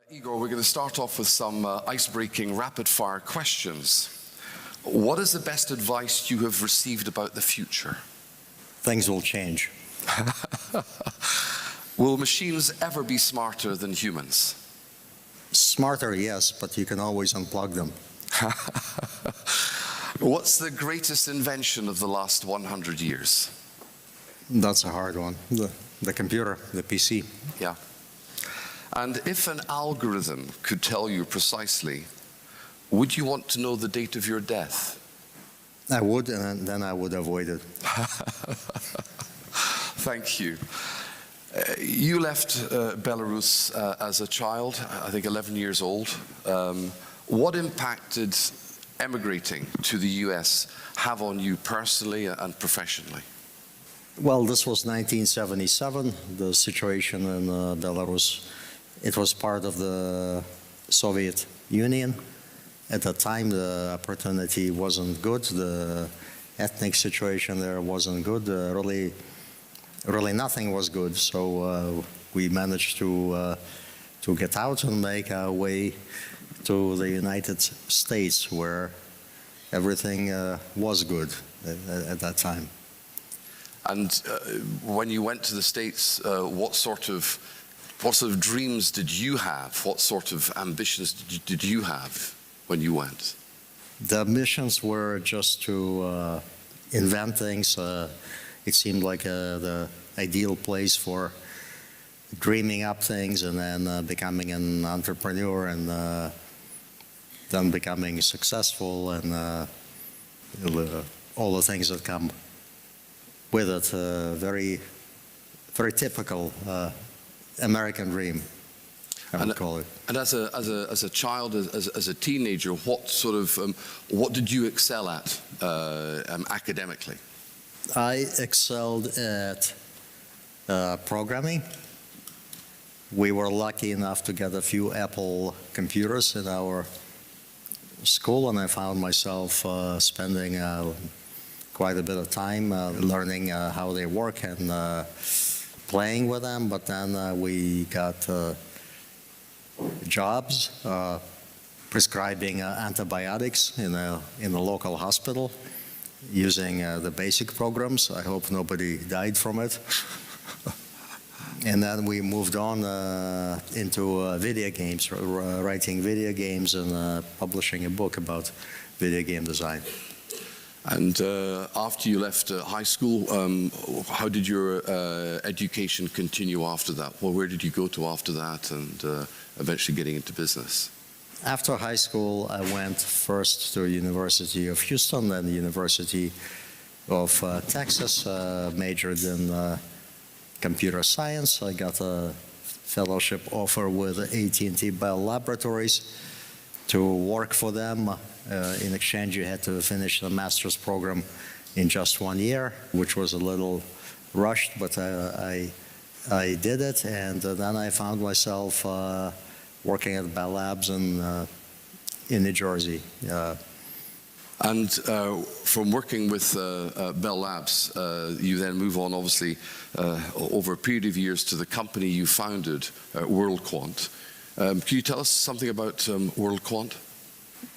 Igor, we're going to start off with some ice-breaking rapid-fire questions. What is the best advice you have received about the future? Things will change. Will machines ever be smarter than humans? Smarter, yes, but you can always unplug them. What's the greatest invention of the last 100 years? That's a hard one. The computer, the PC. Yeah. And if an algorithm could tell you precisely, would you want to know the date of your death? I would, and then I would avoid it. Thank you. You left Belarus as a child, I think 11 years old. What impact did emigrating to the US have on you personally and professionally? Well, this was 1977, the situation in Belarus. It was part of the Soviet Union. At the time, the opportunity wasn't good. The ethnic situation there wasn't good. Really nothing was good. So we managed to get out and make our way to the United States, where everything was good at that time. And when you went to the States, what sort of dreams did you have? What sort of ambitions did you have when you went? The ambitions were just to invent things. It seemed like the ideal place for dreaming up things and then becoming an entrepreneur and then becoming successful and all the things that come with it. Very typical American dream, I would call it. And as a child, as a teenager, what did you excel at academically? I excelled at programming. We were lucky enough to get a few Apple computers in our school, and I found myself spending quite a bit of time learning how they work and playing with them. But then we got jobs prescribing antibiotics in a local hospital using the basic programs. I hope nobody died from it. And then we moved on into video games, writing video games and publishing a book about video game design. And after you left high school, how did your education continue after that? Well, where did you go to after that and eventually getting into business? After high school, I went first to University of Houston, then the University of Texas, majored in computer science. I got a fellowship offer with AT&T Bell Laboratories to work for them. In exchange, you had to finish the master's program in just 1 year, which was a little rushed, but I did it. And then I found myself working at Bell Labs in New Jersey. And from working with Bell Labs, you then move on, obviously, over a period of years to the company you founded, WorldQuant. Can you tell us something about WorldQuant?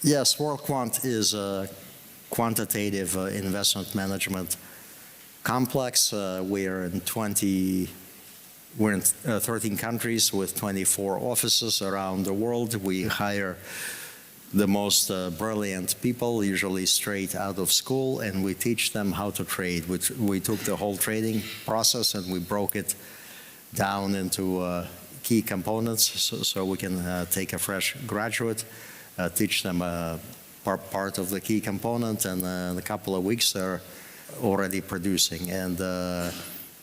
Yes, WorldQuant is a quantitative investment management complex. We're in 13 countries with 24 offices around the world. We hire the most brilliant people, usually straight out of school, and we teach them how to trade. We took the whole trading process and we broke it down into key components so we can take a fresh graduate, teach them part of the key component, and in a couple of weeks they're already producing. And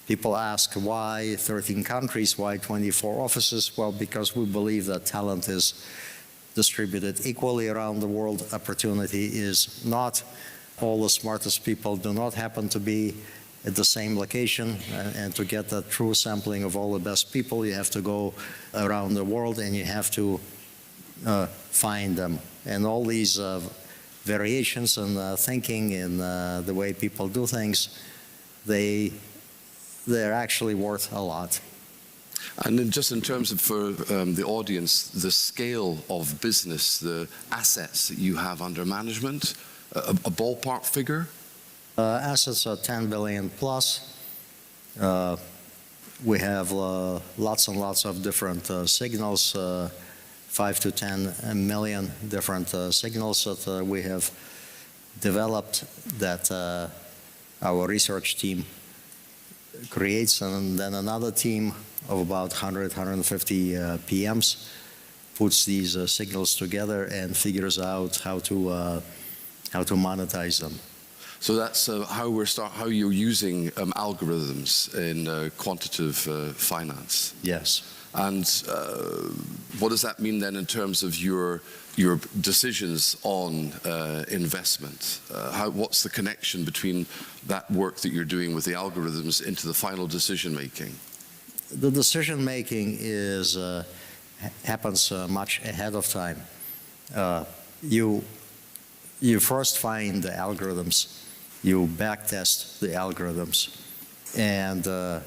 people ask, why 13 countries, why 24 offices? Well, because we believe that talent is distributed equally around the world. Opportunity is not. All the smartest people do not happen to be at the same location, and to get a true sampling of all the best people, you have to go around the world and you have to find them. And all these variations in thinking and the way people do things, they're actually worth a lot. And then just in terms of, for the audience, the scale of business, the assets that you have under management, a ballpark figure? Assets are 10 billion plus. We have lots and lots of different signals, 5 to 10 million different signals that we have developed that our research team creates, and then another team of about 100, 150 PMs puts these signals together and figures out how to monetize them. So that's how you're using algorithms in quantitative finance. Yes. And what does that mean then in terms of your decisions on investment? What's the connection between that work that you're doing with the algorithms into the final decision making? The decision making happens much ahead of time. You first find the algorithms, you backtest the algorithms, and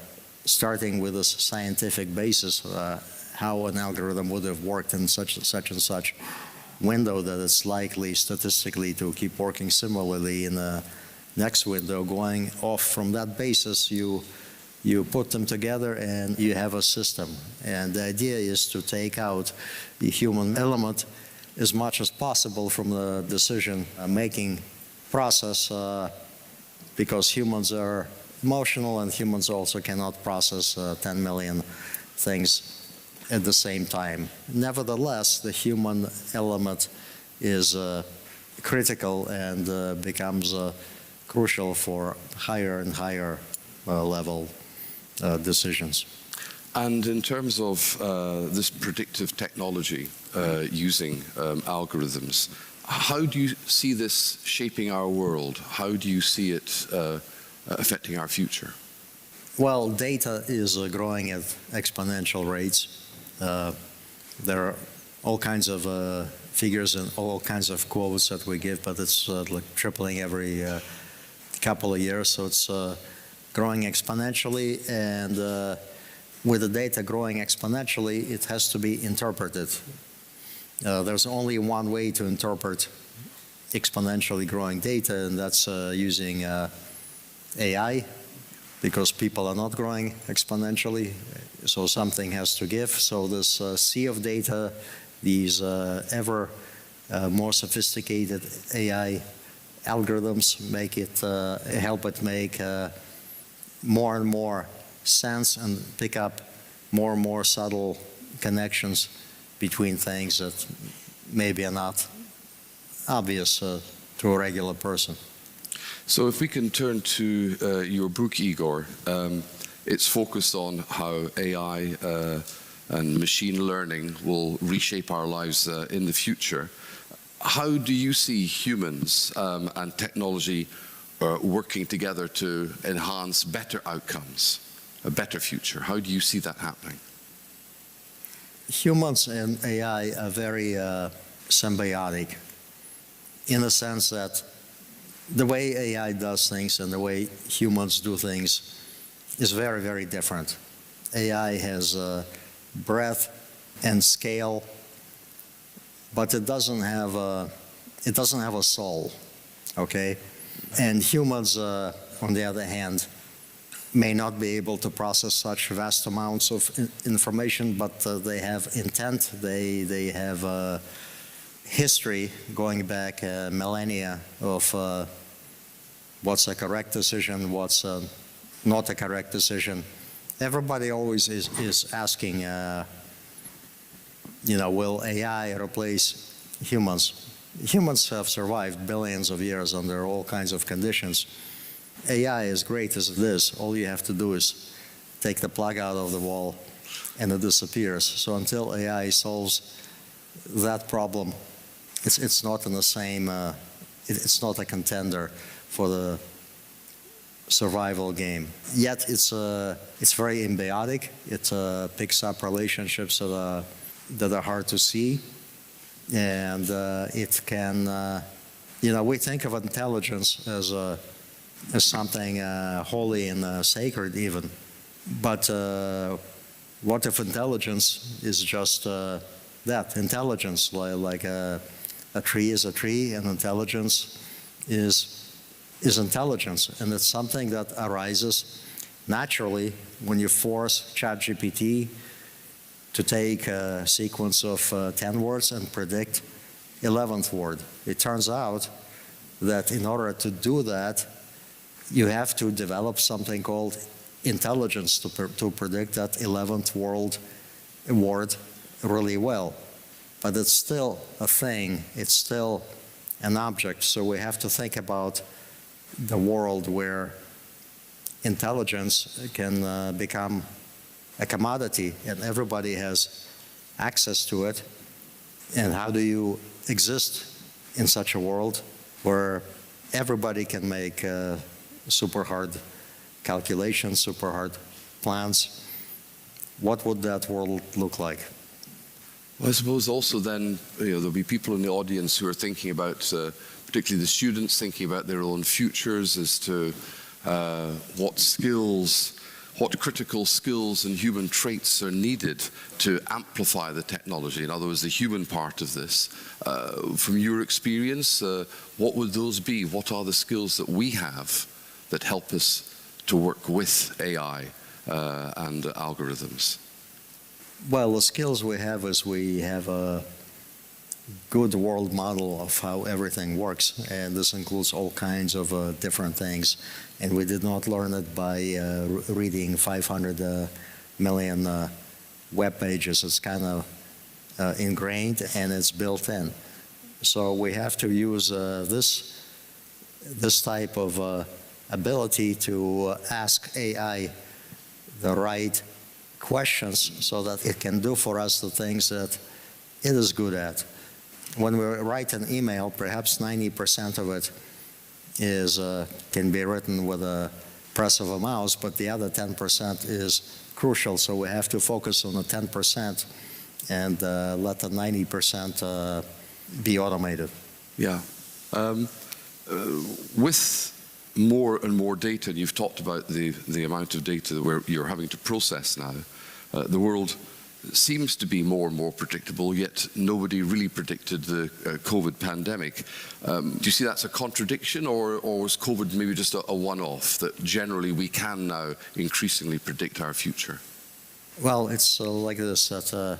starting with a scientific basis, how an algorithm would have worked in such and such window that it's likely statistically to keep working similarly in the next window. Going off from that basis, you put them together and you have a system. And the idea is to take out the human element as much as possible from the decision-making process, because humans are emotional and humans also cannot process 10 million things at the same time. Nevertheless, the human element is critical and becomes crucial for higher and higher level decisions. And in terms of this predictive technology using algorithms, how do you see this shaping our world? How do you see it affecting our future? Well, data is growing at exponential rates. There are all kinds of figures and all kinds of quotes that we give, but it's like tripling every couple of years, so it's growing exponentially, and with the data growing exponentially, it has to be interpreted. There's only one way to interpret exponentially growing data, and that's using AI, because people are not growing exponentially, so something has to give. So this sea of data, these ever more sophisticated AI algorithms make it, help it make more and more sense and pick up more and more subtle connections between things that maybe are not obvious to a regular person. So if we can turn to your book, Igor, it's focused on how AI and machine learning will reshape our lives in the future. How do you see humans and technology working together to enhance better outcomes, a better future? How do you see that happening? Humans and AI are very symbiotic, in the sense that the way AI does things and the way humans do things is very, very different. AI has breadth and scale, but it doesn't have a soul, okay? And humans, on the other hand, may not be able to process such vast amounts of information, but they have intent, they have history going back millennia of what's a correct decision, what's not a correct decision. Everybody always is asking, will AI replace humans? Humans have survived billions of years under all kinds of conditions. AI, as great as it is, all you have to do is take the plug out of the wall and it disappears. So until AI solves that problem, it's not in the same, it's not a contender for the survival game. Yet it's very symbiotic. It picks up relationships that are hard to see, and it can, we think of intelligence as something holy and sacred even, but What if intelligence is just that, intelligence, like a tree is a tree, and intelligence is intelligence, and it's something that arises naturally when you force ChatGPT to take a sequence of 10 words and predict 11th word. It turns out that in order to do that, you have to develop something called intelligence to predict that 11th word really well. But it's still a thing, it's still an object, so we have to think about the world where intelligence can become a commodity and everybody has access to it. And how do you exist in such a world where everybody can make super hard calculations, super hard plans? What would that world look like? Well, I suppose also then, there'll be people in the audience who are thinking about, particularly the students, thinking about their own futures as to what critical skills and human traits are needed to amplify the technology. In other words, the human part of this. From your experience, what would those be? What are the skills that we have that help us to work with AI and algorithms? Well, the skills we have is we have a good world model of how everything works, and this includes all kinds of different things. And we did not learn it by reading 500 million web pages. It's kind of ingrained and it's built in. So we have to use this type of ability to ask AI the right questions so that it can do for us the things that it is good at. When we write an email, perhaps 90% of it can be written with a press of a mouse, but the other 10% is crucial. So we have to focus on the 10% and let the 90% be automated. Yeah. With more and more data, and you've talked about the amount of data that you're having to process now, the world seems to be more and more predictable, yet nobody really predicted the COVID pandemic. Do you see that's a contradiction, or was COVID maybe just a one-off, that generally we can now increasingly predict our future? Well, it's like this, that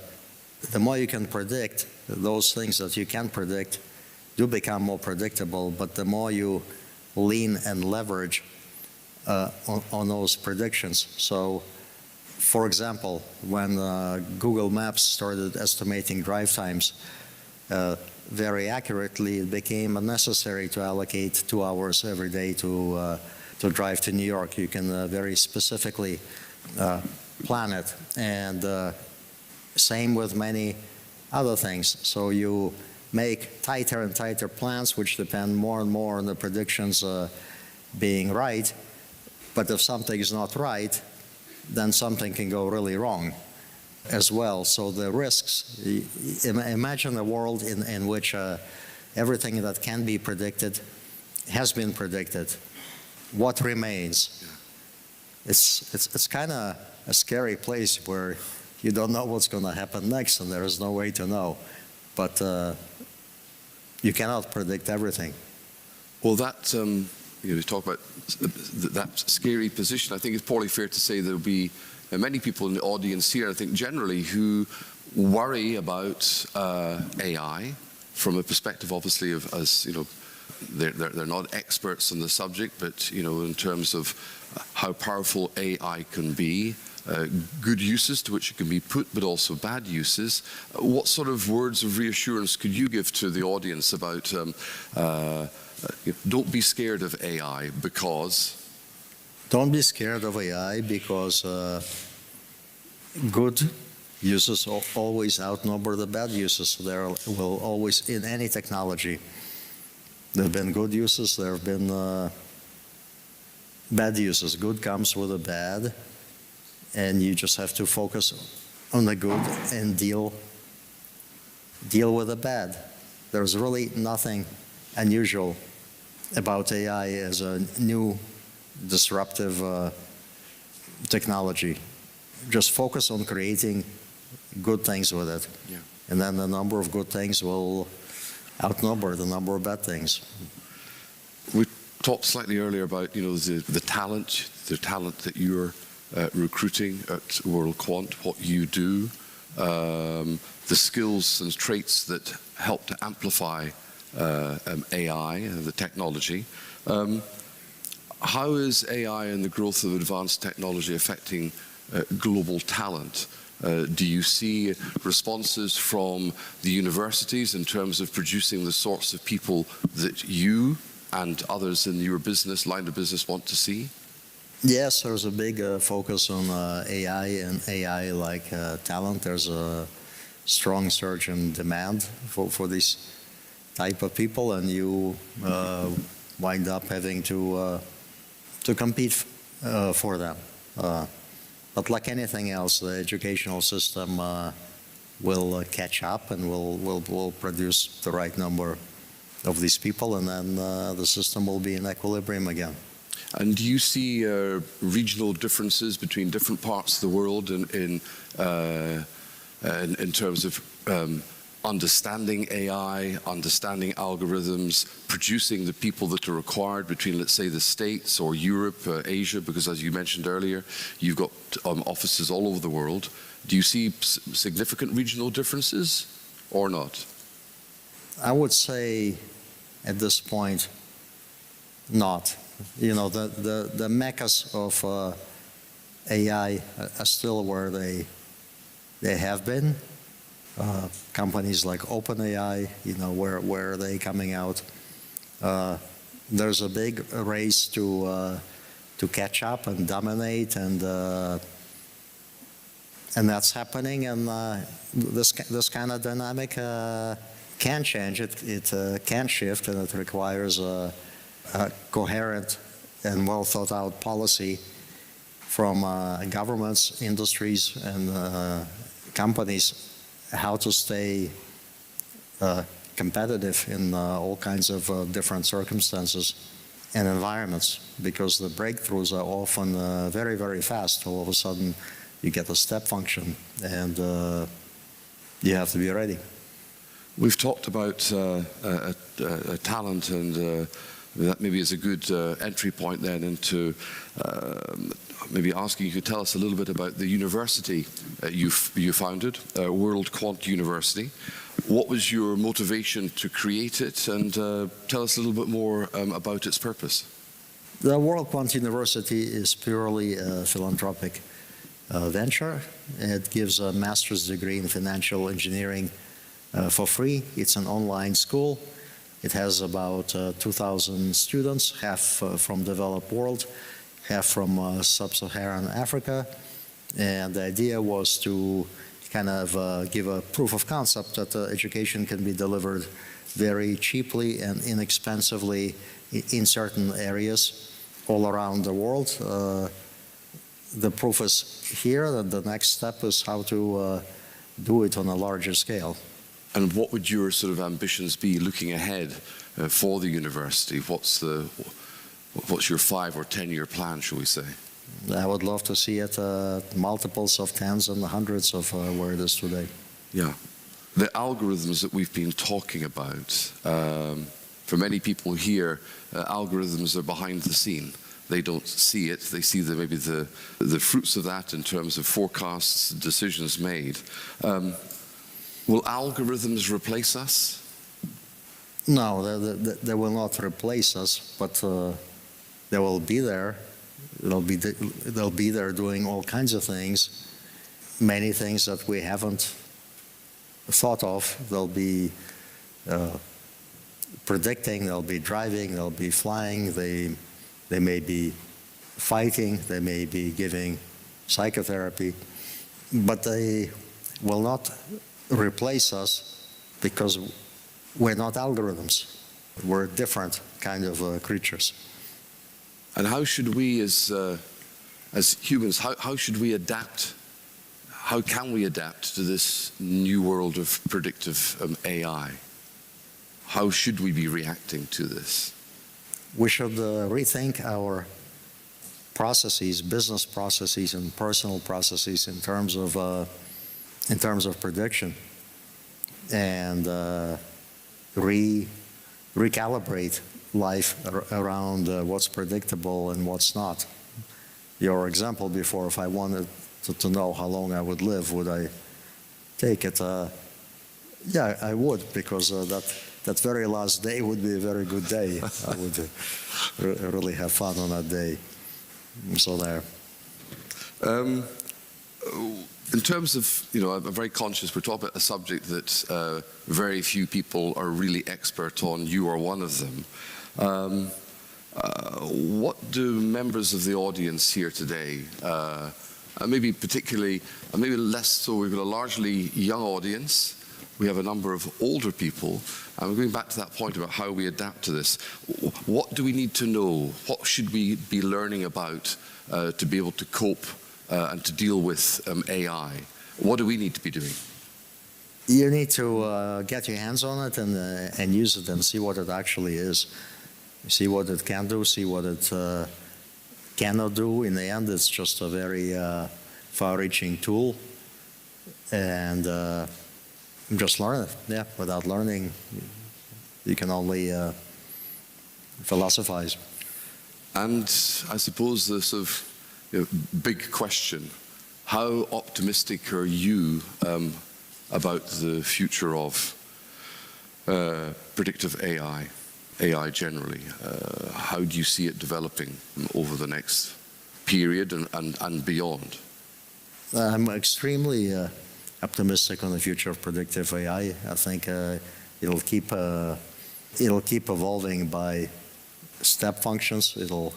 the more you can predict, those things that you can predict do become more predictable, but the more you lean and leverage on those predictions. So, for example, when Google Maps started estimating drive times very accurately, it became unnecessary to allocate 2 hours every day to drive to New York. You can very specifically plan it. And same with many other things. So you make tighter and tighter plans, which depend more and more on the predictions being right. But if something is not right, then something can go really wrong as well. So the risks, imagine a world in which everything that can be predicted has been predicted. What remains? It's kind of a scary place where you don't know what's going to happen next, and there is no way to know. But you cannot predict everything. Well, that you talk about that scary position. I think it's probably fair to say there will be many people in the audience here, I think generally, who worry about AI from a perspective, obviously, of, as you know, they're not experts on the subject, but in terms of how powerful AI can be, good uses to which it can be put, but also bad uses. What sort of words of reassurance could you give to the audience about don't be scared of AI because? Don't be scared of AI because good uses always outnumber the bad uses. So there will always, in any technology, there have been good uses, there have been bad uses. Good comes with a bad, and you just have to focus on the good and deal with the bad. There's really nothing unusual about AI as a new disruptive technology. just focus on creating good things with it. Yeah. And then the number of good things will outnumber the number of bad things. We talked slightly earlier about the talent that you're recruiting at WorldQuant, what you do, the skills and traits that help to amplify AI, the technology. How is AI and the growth of advanced technology affecting global talent? Do you see responses from the universities in terms of producing the sorts of people that you and others in your line of business want to see? Yes, there's a big focus on AI and AI-like talent. There's a strong surge in demand for these type of people, and you wind up having to compete for them. But like anything else, the educational system will catch up and will produce the right number of these people, and then the system will be in equilibrium again. And do you see regional differences between different parts of the world in terms of understanding AI, understanding algorithms, producing the people that are required between, let's say, the States or Europe, Asia, because as you mentioned earlier, you've got offices all over the world. Do you see significant regional differences or not? I would say at this point, not. The meccas of AI are still where they have been. Companies like OpenAI, where are they coming out? There's a big race to catch up and dominate, and that's happening. And this kind of dynamic can change. It can shift, and it requires a coherent and well thought out policy from governments, industries, and companies, how to stay competitive in all kinds of different circumstances and environments, because the breakthroughs are often very, very fast. All of a sudden, you get a step function, and you have to be ready. We've talked about talent, and that maybe is a good entry point then into maybe asking you to tell us a little bit about the university you founded, WorldQuant University. What was your motivation to create it, and tell us a little bit more about its purpose? The WorldQuant University is purely a philanthropic venture. It gives a master's degree in financial engineering for free. It's an online school. It has about 2,000 students, half from developed world, half from sub-Saharan Africa. And the idea was to kind of give a proof of concept that education can be delivered very cheaply and inexpensively in certain areas all around the world. The proof is here, and the next step is how to do it on a larger scale. And what would your sort of ambitions be looking ahead for the university? What's your 5 or 10-year plan, shall we say? I would love to see it multiples of tens and hundreds of where it is today. Yeah. The algorithms that we've been talking about, for many people here, algorithms are behind the scene. They don't see it. They see maybe the fruits of that in terms of forecasts, decisions made. Will algorithms replace us? No, they will not replace us, but they will be there. They'll be there doing all kinds of things, many things that we haven't thought of. They'll be predicting, they'll be driving, they'll be flying, they may be fighting, they may be giving psychotherapy, but they will not replace us because we're not algorithms. We're different kind of creatures. And how should we, as humans, how should we adapt? How can we adapt to this new world of predictive AI? How should we be reacting to this? We should rethink our processes, business processes and personal processes in terms of prediction, and recalibrate life around what's predictable and what's not. Your example before, if I wanted to know how long I would live, would I take it? Yeah, I would, because that very last day would be a very good day. I would really have fun on that day. So there. In terms of, I'm very conscious, we're talking about a subject that very few people are really expert on. You are one of them. What do members of the audience here today, maybe particularly, maybe less so, we've got a largely young audience, we have a number of older people, and we're going back to that point about how we adapt to this. What do we need to know? What should we be learning about to be able to cope and to deal with AI? What do we need to be doing? You need to get your hands on it and use it and see what it actually is. See what it can do, see what it cannot do. In the end, it's just a very far-reaching tool, and just learn it. Yeah, without learning, you can only philosophize. And I suppose the sort of big question, how optimistic are you about the future of predictive AI, AI generally? How do you see it developing over the next period and beyond? I'm extremely optimistic on the future of predictive AI. I think it'll keep evolving by step functions. It'll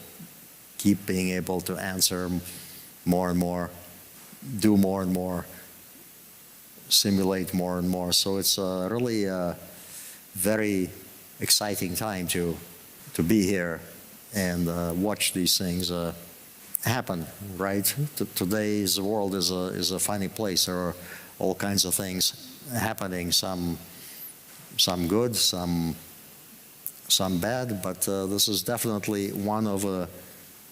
keep being able to answer more and more, do more and more, simulate more and more. So it's really a very exciting time to be here and watch these things happen, right? Today's world is a funny place. There are all kinds of things happening, some good, some bad, but this is definitely one of the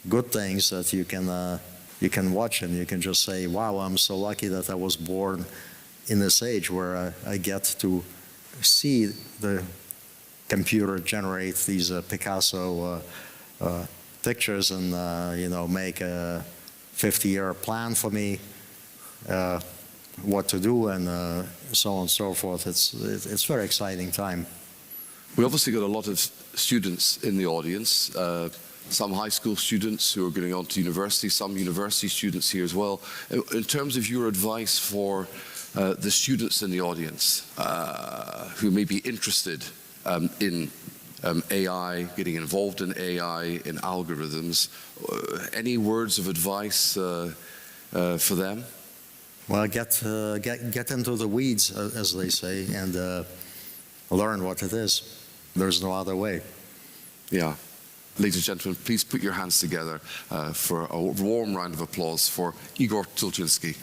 good things that you can watch, and you can just say, wow, I'm so lucky that I was born in this age where I get to see the computer generate these Picasso pictures and make a 50-year plan for me, what to do, and so on and so forth. It's a very exciting time. We obviously got a lot of students in the audience, some high school students who are going on to university, some university students here as well. In terms of your advice for the students in the audience who may be interested in AI, getting involved in AI, in algorithms, any words of advice for them? Well, get into the weeds, as they say, and learn what it is. There's no other way. Yeah. Ladies and gentlemen, please put your hands together for a warm round of applause for Igor Tulchinsky.